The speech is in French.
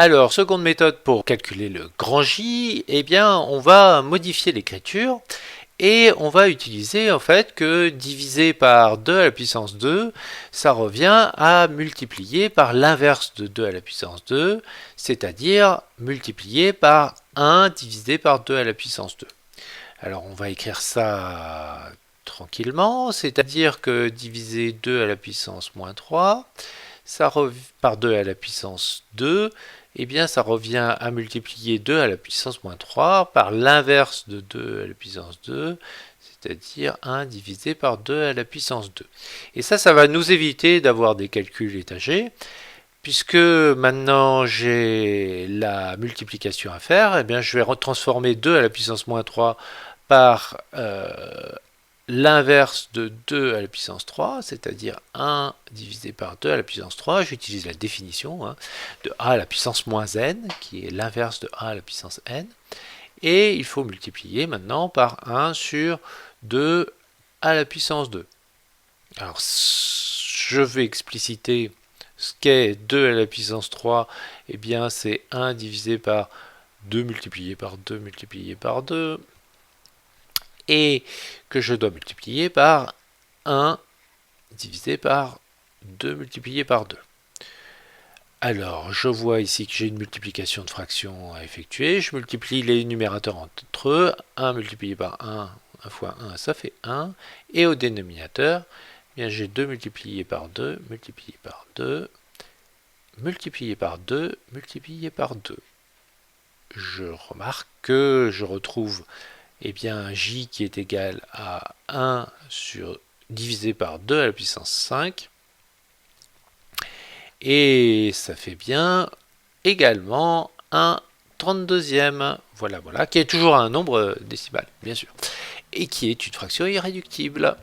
Alors, seconde méthode pour calculer le grand J, eh bien, on va modifier l'écriture et on va utiliser en fait que diviser par 2 à la puissance 2, ça revient à multiplier par l'inverse de 2 à la puissance 2, c'est-à-dire multiplier par 1 divisé par 2 à la puissance 2. Alors, on va écrire ça tranquillement, c'est-à-dire que diviser 2 à la puissance moins 3, par 2 à la puissance 2, eh bien ça revient à multiplier 2 à la puissance moins 3 par l'inverse de 2 à la puissance 2, c'est-à-dire 1 divisé par 2 à la puissance 2. Et ça va nous éviter d'avoir des calculs étagés, puisque maintenant j'ai la multiplication à faire, eh bien je vais transformer 2 à la puissance moins 3 par l'inverse de 2 à la puissance 3, c'est-à-dire 1 divisé par 2 à la puissance 3, j'utilise la définition de a à la puissance moins n, qui est l'inverse de a à la puissance n, et il faut multiplier maintenant par 1 sur 2 à la puissance 2. Alors, je vais expliciter ce qu'est 2 à la puissance 3, et bien c'est 1 divisé par 2 multiplié par 2 multiplié par 2, et que je dois multiplier par 1 divisé par 2 multiplié par 2. Alors, je vois ici que j'ai une multiplication de fractions à effectuer. Je multiplie les numérateurs entre eux. 1 multiplié par 1, 1 fois 1, ça fait 1. Et au dénominateur, eh bien j'ai 2 multiplié par 2, multiplié par 2, multiplié par 2, multiplié par 2. Je remarque que je retrouve bien, j qui est égal à 1 divisé par 2 à la puissance 5. Et ça fait bien également un 32e. Voilà, qui est toujours un nombre décimal, bien sûr. Et qui est une fraction irréductible.